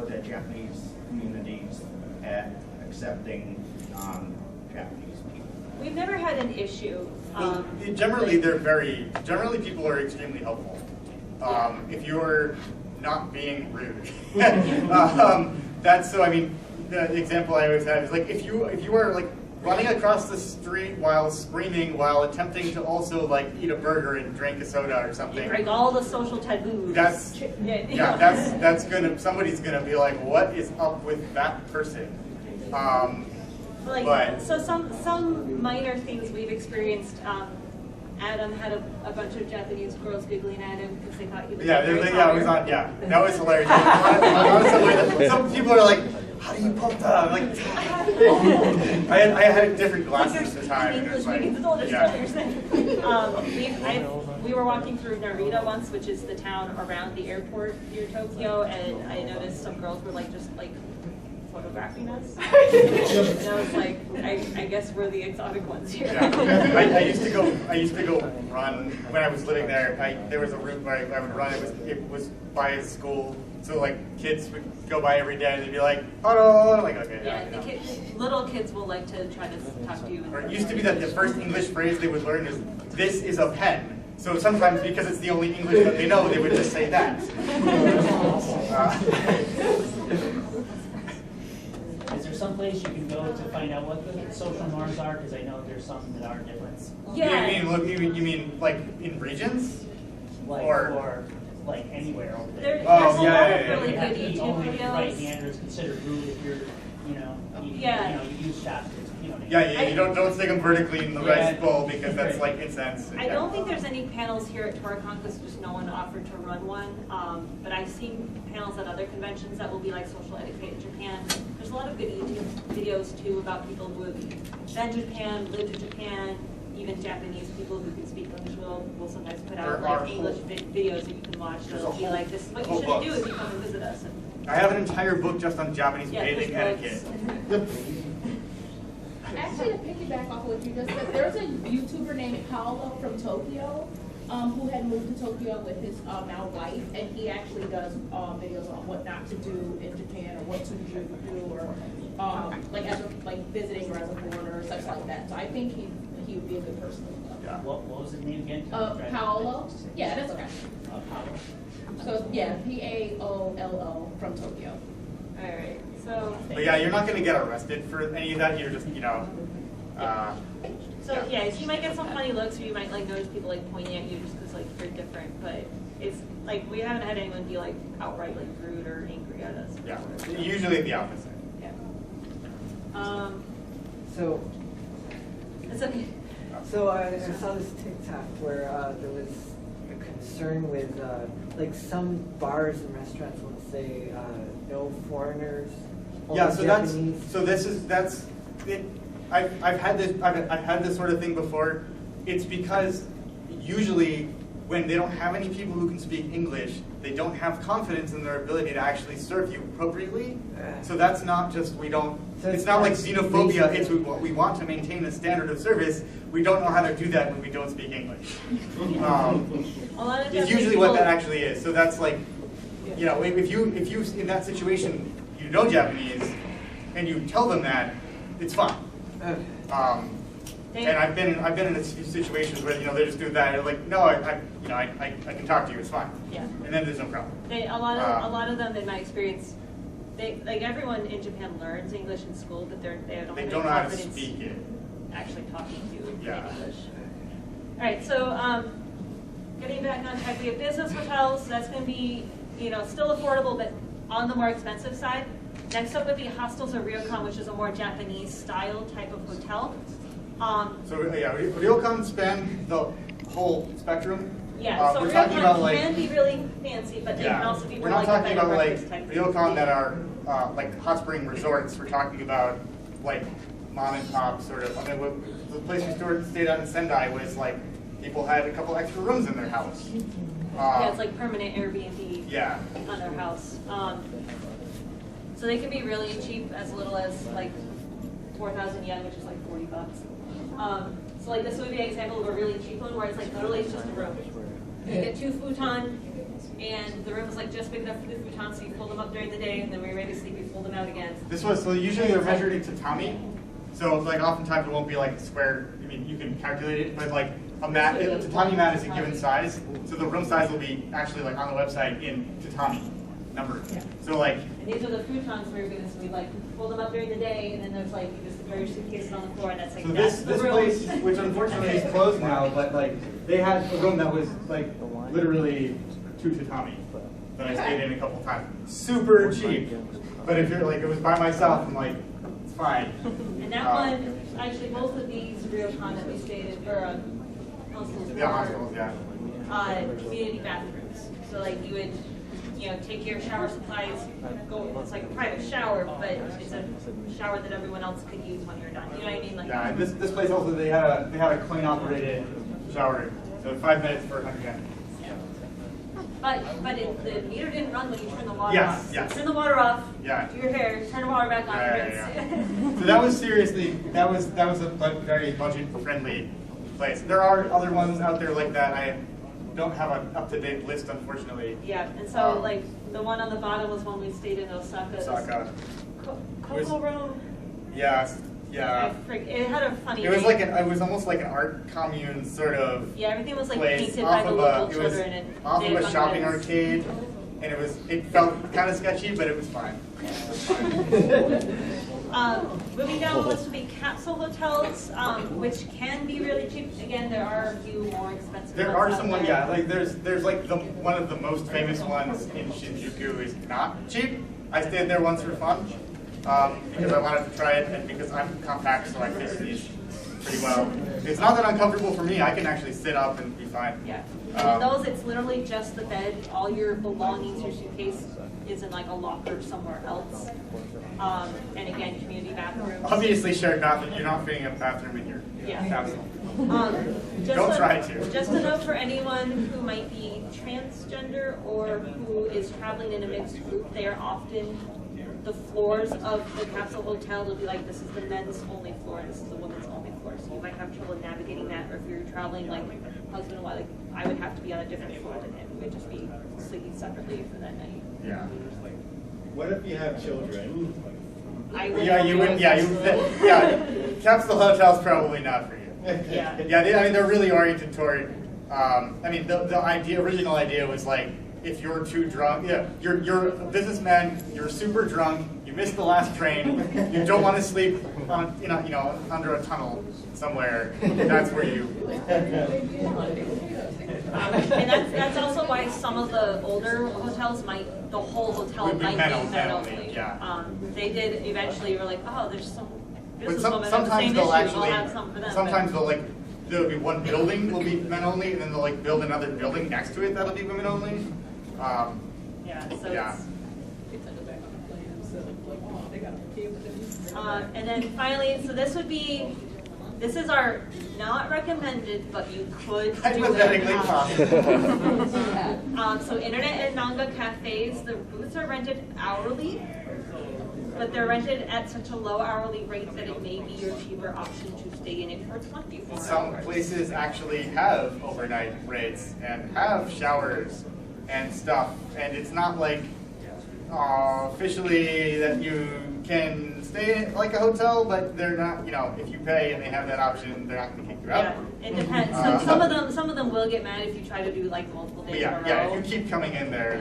the Japanese communities at accepting non-Japanese people? We've never had an issue. Generally, generally people are extremely helpful. If you're not being rude. That's so, I mean, the example I always have is like, if you are like running across the street while screaming, while attempting to also like eat a burger and drink a soda or something. You break all the social taboos. That's somebody's gonna be like, what is up with that person? So some minor things we've experienced. Adam had a bunch of Japanese girls giggling at him because they thought he was it was on. Yeah, that was hilarious. Some people are like, how do you put that? I'm like, I had different glasses at the time. And it was like, we were walking through Narita once, which is the town around the airport near Tokyo, and I noticed some girls were like just like photographing us. And I was like, I guess we're the exotic ones here. Yeah. I used to go run when I was living there. There was a route where I would run. It was by a school, so like kids would go by every day and they'd be like, "Hello," like okay. Yeah, little kids will like to try to talk to you. Or it used to be that the first English phrase they would learn is, "This is a pen." So sometimes because it's the only English that they know, they would just say that. Is there some place you can go to find out what the social norms are? Because I know there's some that are different. Yeah. You mean like in regions? Or like anywhere over there. There's a lot of really You have good to eat YouTube only with right videos. hand, or it's considered rude if you're, eating, you use chopsticks. Yeah, you don't stick them vertically in the rice bowl because that's like incense. I don't think there's any panels here at Tora-Con because just no one offered to run one. But I've seen panels at other conventions that will be like social etiquette in Japan. There's a lot of good YouTube videos too about people who have been to Japan, lived in Japan, even Japanese people who can speak English will sometimes put out like English videos that you can watch. They'll be like, this is what you should do if you come and visit us. I have an entire book just on Japanese bathing etiquette. Actually, to piggyback off what you just said, there's a YouTuber named Paolo from Tokyo who had moved to Tokyo with his now wife, and he actually does videos on what not to do in Japan or what to do or like visiting or as a foreigner or such like that. So I think he would be a good person. Yeah. What was his name again? Paolo. Yeah, that's okay. Paolo. So yeah, Paollo from Tokyo. All right. So. But yeah, you're not going to get arrested for any of that. You're just, So yeah, so you might get some funny looks, or you might like notice people like pointing at you just because like you're different. But it's like we haven't had anyone be like outright like rude or angry at us. Yeah, usually the opposite. Yeah. So, It's okay. so I saw this TikTok where there was a concern with like some bars and restaurants will say no foreigners. Yeah, so Japanese. that's it. I've had this sort of thing before. It's because usually when they don't have any people who can speak English, they don't have confidence in their ability to actually serve you appropriately. So that's not just it's not like xenophobia. It's we want to maintain a standard of service. We don't know how to do that when we don't speak English. It's usually what that actually is. So that's like, if you in that situation you know Japanese and you tell them that, it's fine. And I've been in a few situations where they just do that. They're like, no, I can talk to you. It's fine. Yeah. And then there's no problem. A lot of them, in my experience, everyone in Japan learns English in school, but they don't know how to confidence speak it. actually talking to you in Yeah. English. All right, so getting back on track, we have business hotels. That's going to be still affordable, but on the more expensive side. Next up would be Hostels or Ryokan, which is a more Japanese style type of hotel. Ryokan span the whole spectrum. Yeah, so we're talking about Ryokan can be really fancy, but they can also be more we're not like a talking bed and about like breakfast type Ryokan that are like hot spring resorts. We're talking about like mom and pop sort of. I mean, the place we stayed at in Sendai was like people had a couple extra rooms in their house. Yeah, it's like permanent Airbnb Yeah. on their house. So they can be really cheap, as little as like 4,000 yen, which is like $40. So like this would be an example of a really cheap one where it's like literally it's just a room. You get 2 futon, and the room is like just big enough for the futon, so you fold them up during the day, and then when you're ready to sleep, you fold them out again. So usually they're measured in tatami. So like oftentimes it won't be like square. I mean, you can calculate it, but like a tatami mat is a given size. So the room size will be actually like on the website in tatami number. Yeah. So like. And these are the futons where you're going to like fold them up during the day, and then there's like you just throw your suitcases on the floor, and that's like So that's this the room. place, which unfortunately is closed now, but like they had a room that was like literally 2 tatami that I stayed in a couple times. Super cheap, but if you're like it was by myself, I'm like it's fine. And that one, actually, both of these Ryokan that we stayed in, or hostels, Yeah, hospitals, yeah. community bathrooms. So like you would, take your shower supplies, go. It's like a private shower, but it's a shower that everyone else could use when you're done. You know what I mean? Like. Yeah, and this place also they had a coin operated shower, so 5 minutes for 100 yen. But the meter didn't run when you turn the water Yes, off. yes. So turn the water off. Yeah. Do your hair. Turn the water back on. Yeah. So that was seriously that was a very budget friendly place. There are other ones out there like that. I don't have an up-to-date list, unfortunately. Yeah, and so like the one on the bottom was one we stayed in Osaka. Osaka. Coco Room. Yeah. It had a funny. It was like it was almost like an art commune sort of. Yeah, everything was like place painted by the local it was children and off of Dave a shopping Bunyan. arcade, and it felt kind of sketchy, but it was fine. Moving down the list would be capsule hotels, which can be really cheap. Again, there are a few more expensive. There ones are out some there. yeah, like there's like one of the most famous ones in Shinjuku is not cheap. I stayed there once for fun because I wanted to try it and because I'm compact, so I fit these pretty well. It's not that uncomfortable for me. I can actually sit up and be fine. Yeah. And in those, it's literally just the bed. All your belongings, your suitcase is in like a locker somewhere else. And again, community bathroom. Obviously shared bathroom. You're not fitting a bathroom in your capsule. Don't try to. Just a note for anyone who might be transgender or who is traveling in a mixed group, they are often, the floors of the capsule hotel will be like, this is the men's only floor and this is the women's only floor. So you might have trouble navigating that, or if you're traveling like husband and wife, like I would have to be on a different floor than him. We would just be sleeping separately for that night. Yeah. What if you have children? You would. Yeah. Capsule hotel's probably not for you. Yeah. Yeah. I mean, they're really oriented toward. I mean, the original idea was like, if you're too drunk, you're a businessman, you're super drunk, you missed the last train, you don't want to sleep on, under a tunnel somewhere. That's where you. And that's also why some of the older hotels the whole hotel Would be might be men men only, only. yeah. They did eventually were like, oh, there's some But businesswomen have the sometimes same they'll issue, actually. we'll have some for them. Sometimes there'll be one building will be men only, and then they'll like build another building next to it that'll be women only. Yeah, so Yeah. and then finally, so this is our not recommended, but you could do Hypothetically it. possible. So internet and manga cafes, the booths are rented hourly, but they're rented at such a low hourly rate that it may be your cheaper option to stay in it for 24 Some hours. places actually have overnight rates and have showers and stuff, and it's not like officially that you can stay like a hotel, but they're not. If you pay and they have that option, they're not going to kick you out. Yeah, it depends. Some of them will get mad if you try to do like multiple days in a row. Yeah. If you keep coming in there,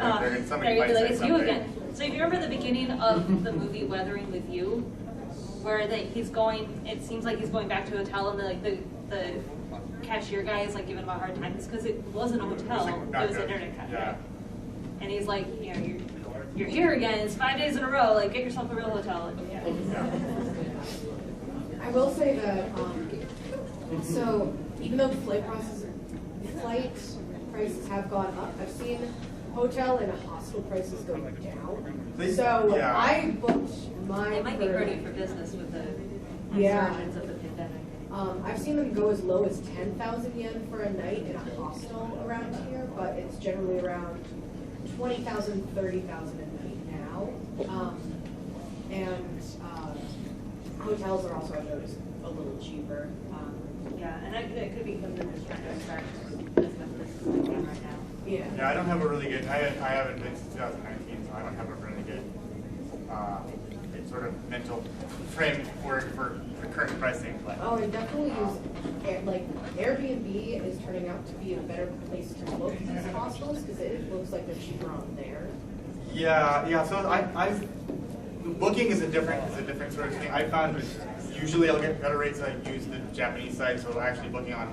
somebody They're might say like, it's something. you again. So if you remember the beginning of the movie Weathering with You, where he's going, it seems like he's going back to a hotel, and the cashier guy is like giving him a hard time. It's because it wasn't a hotel; it was an internet cafe. Yeah. And he's like, you're here again, it's 5 days in a row, like get yourself a real hotel. I will say that, so even though the flight prices have gone up, I've seen hotel and hostel prices go down. So Yeah. I booked mine. It might be hurting for business with the Yeah. resurgence of the pandemic. I've seen them go as low as 10,000 yen for a night in a hostel around here, but it's generally around 20,000, 30,000 a night now. Hotels are also, I've noticed, a little cheaper. Yeah, and it could be because they're just trying to attract as much business as they can right now. Yeah. Yeah, I don't have a really good, I haven't been since 2019, so I don't have a really good sort of mental framework for the current pricing. But, Oh, I definitely use, like, Airbnb is turning out to be a better place to book these hostels because it looks like they're cheaper on there. Yeah. So booking is a different sort of thing. I found usually I'll get better rates. I use the Japanese site, so actually booking on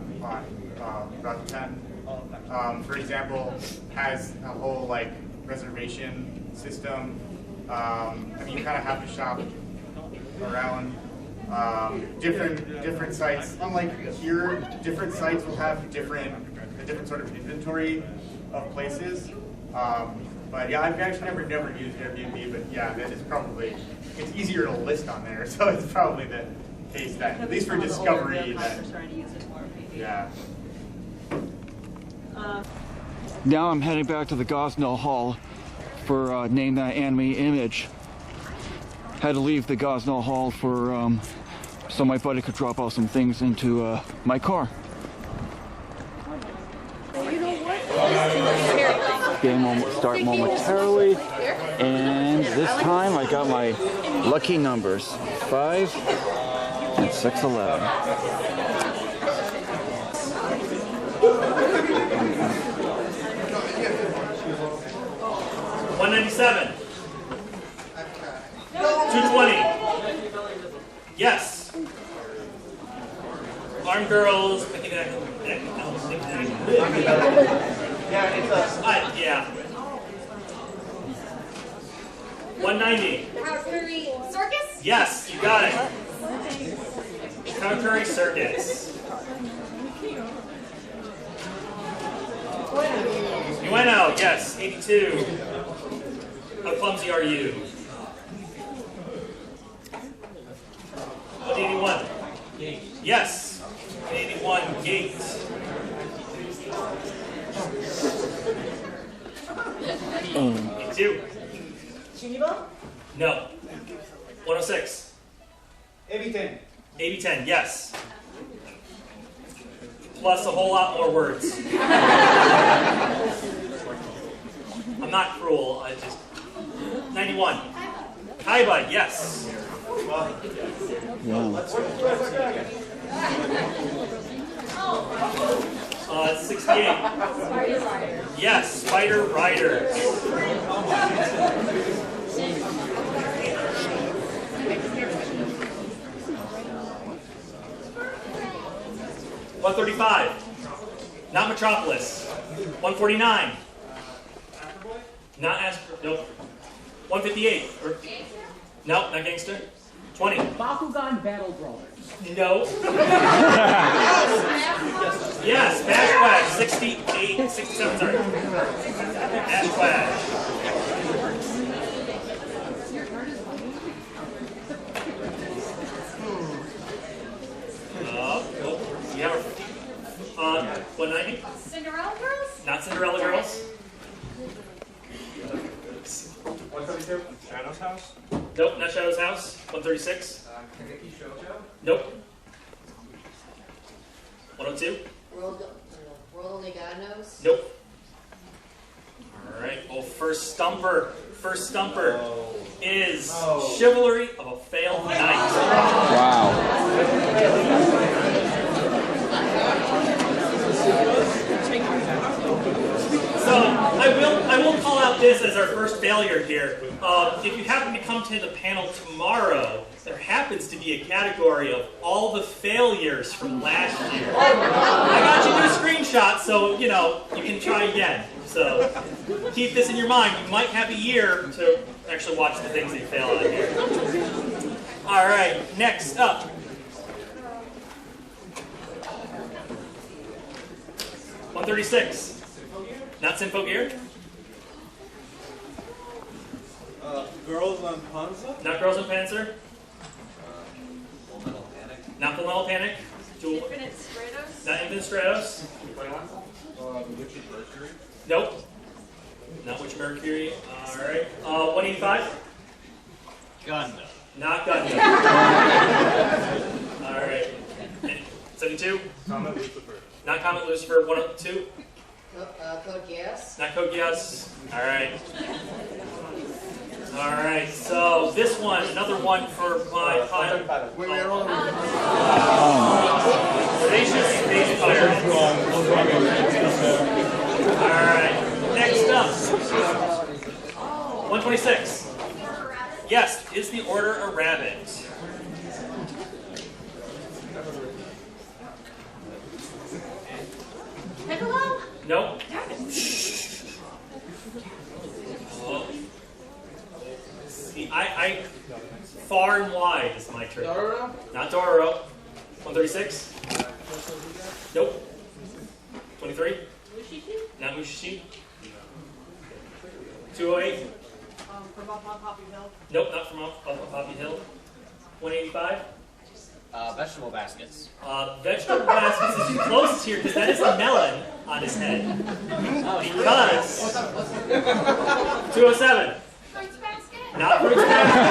Rakuten, for example, has a whole like reservation system. I mean, you kind of have to shop around different sites. Unlike here, different sites will have a different sort of inventory of places. But yeah, I've actually never used Airbnb, but yeah, that is probably, it's easier to list on there, so it's probably the case that, at least for discovery, that, yeah. Now I'm heading back to the Gosnell Hall for Name That Anime Image. Had to leave the Gosnell Hall for so my buddy could drop off some things into my car. Game will start momentarily, and this time I got my lucky numbers, 5 and 611. $197. $220. Yes. Armed girls. I think yeah, it's us. Yeah. 190. Count Curry Circus? Yes, you got it. Count Curry Circus. Bueno, yes, 82. How clumsy are you? 181. Yes, 181 gate. 82. Chinibo? No. 106. AB10. AB10, yes. Plus a whole lot more words. I'm not cruel, I just... 91. Kaiba, yes. Wow. 68. Yes, Spider Riders. $135. Not Metropolis. 149. Not Astro. Nope. 158. Nope, not Gangster. 20. Bakugan Battle Brawlers. No. Yes, Bash Quack. 68, 67, sorry. Bash Quack. Nope. You have a 190. Cinderella Girls? Not Cinderella Girls. 132. Shadow's House. Nope, not Shadow's House. 136. Kaneki Shoujo. Nope. 102. World Only God Knows? Nope. All right. Well, first stumper is Chivalry of a Failed Knight. Wow. So I will call out this as our first failure here. If you happen to come to the panel tomorrow, there happens to be a category of all the failures from last year. I got you new screenshot, so you know you can try again. So keep this in your mind. You might have a year to actually watch the things that you fail on here. All right, next up. $136. Not Sinfo Gear. Girls on Panzer? Not Girls on Panzer. Not Full Metal Panic. Infinite Stratos? Not Infinite Stratos. The Witch of Mercury? Nope. Not Witch Mercury. Alright. 185. Gundam. Not Gundam. Alright. 72. Comet Lucifer. Not Comet Lucifer. 102. Code Geass. Not Code Geass. Alright. Alright, so this one, another one for my pilot. Tenacious Space Pirates. Alright, next up. 126. Yes, is the order a rabbit? Piccolo? Nope. I far and wide is my trick. Dororo? Not Dororo. 136. Nope. 23. Not Mushishi. 208. From up on Poppy Hill. Nope, not from up on Poppy Hill. 185. Vegetable baskets. Vegetable baskets is closest here because that is a melon on his head. Because 207. Fruits basket? Not fruits basket.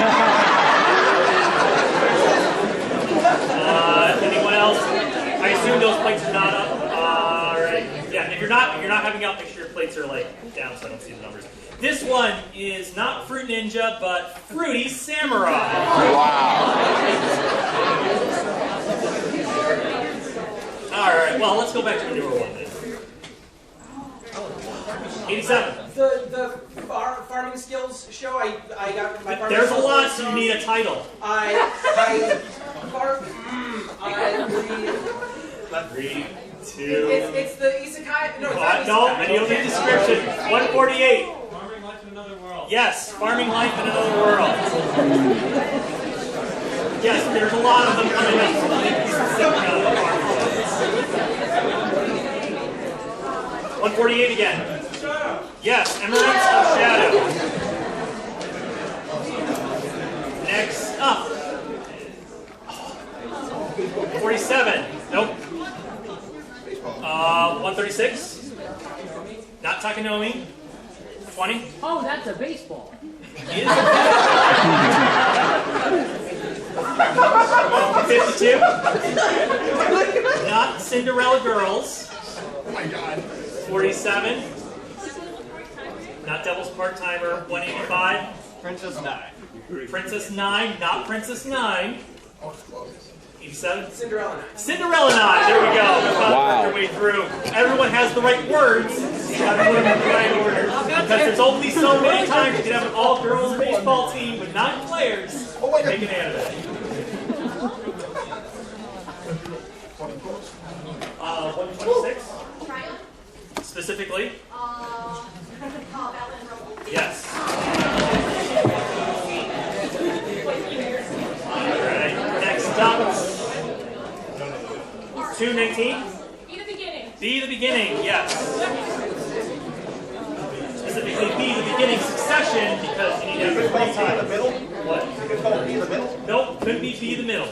Anyone else? I assume those plates are not up. Alright. Yeah, if you're not having out, make sure your plates are like down so I don't see the numbers. This one is not Fruit Ninja, but Fruity Samurai. Wow. Alright, well, let's go back to the newer one then. 87. The farming skills show, I got my farming There's a skills lot, so you need a title. Three, two. It's the isekai. No, it's not No, isekai. I need a description. 148. Farming Life in Another World. Yes, Farming Life in Another World. Yes, there's a lot of them coming up. So let me be specific on the farm. 148 again. Yes, Emirates of Shadow. Next up. 47. Nope. 136. Not Takanomi. 20. Oh, that's a baseball. 52. Not Cinderella Girls. Oh my god. 47. Not Devil's Part-Timer. 185. Princess 9. Princess 9. Not Princess 9. 87. Cinderella 9. Cinderella 9. There we go. Wow. Work your way through. Everyone has the right words. You gotta put them in the right order. Because there's only so many times you can have an all-girls baseball team with 9 players and make an anime. 126. Specifically? Yes. Alright, next up. 219. Be the beginning. Be the beginning, yes. Specifically, be the beginning succession because you need to have a time. What? Nope, couldn't be the middle.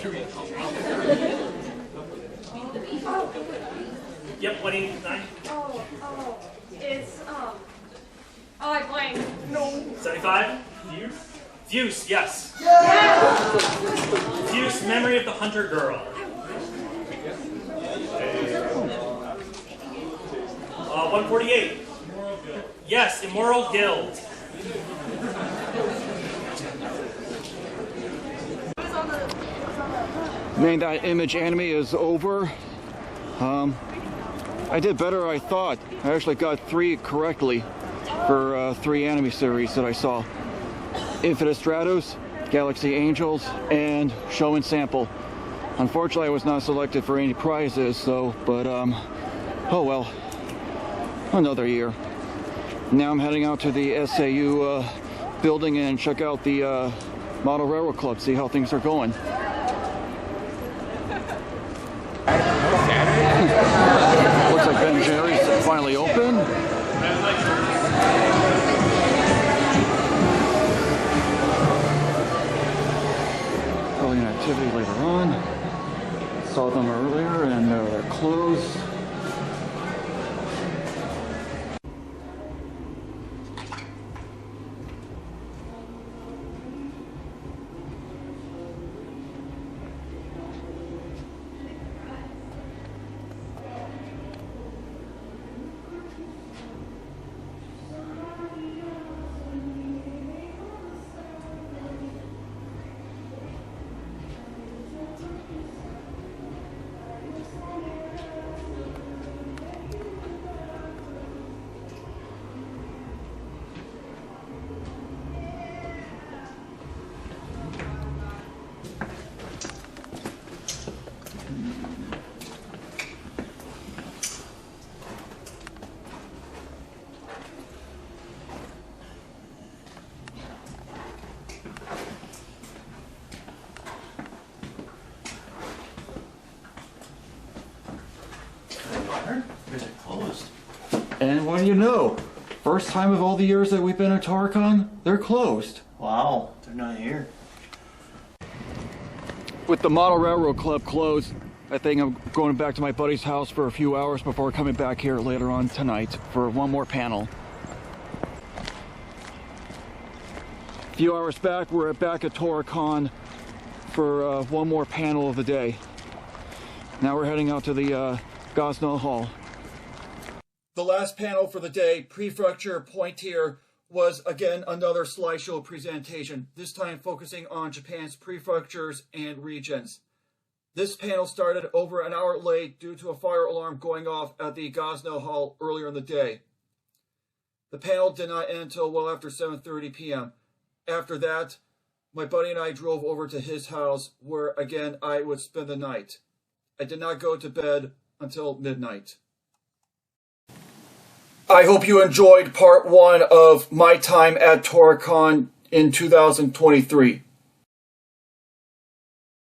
Yep, 189. It's, I blanked. No. 75? Fuse, yes. Fuse, Memory of the Hunter Girl. 148. Yes, Immoral Guild. Man, that image anime is over. I did better than I thought. I actually got 3 correctly. for 3 anime series that I saw. Infinite Stratos, Galaxy Angels, and Show and Sample. Unfortunately, I was not selected for any prizes, so, but, oh well, another year. Now I'm heading out to the SAU building and check out the Model Railroad Club, see how things are going. Looks like Ben & Jerry's finally open. Probably an activity later on. Saw them earlier and they're closed. And what do you know? First time of all the years that we've been at Tora-Con, they're closed. Wow, they're not here. With the Model Railroad Club closed, I think I'm going back to my buddy's house for a few hours before coming back here later on tonight for one more panel. A few hours back, we're back at Tora-Con for one more panel of the day. Now we're heading out to the Gosnell Hall. The last panel for the day, Prefecture Poitiers, was again another slideshow presentation, this time focusing on Japan's prefectures and regions. This panel started over an hour late due to a fire alarm going off at the Gosnell Hall earlier in the day. The panel did not end until well after 7:30 p.m. After that, my buddy and I drove over to his house where again I would spend the night. I did not go to bed until midnight. I hope you enjoyed part 1 of my time at Tora-Con in 2023.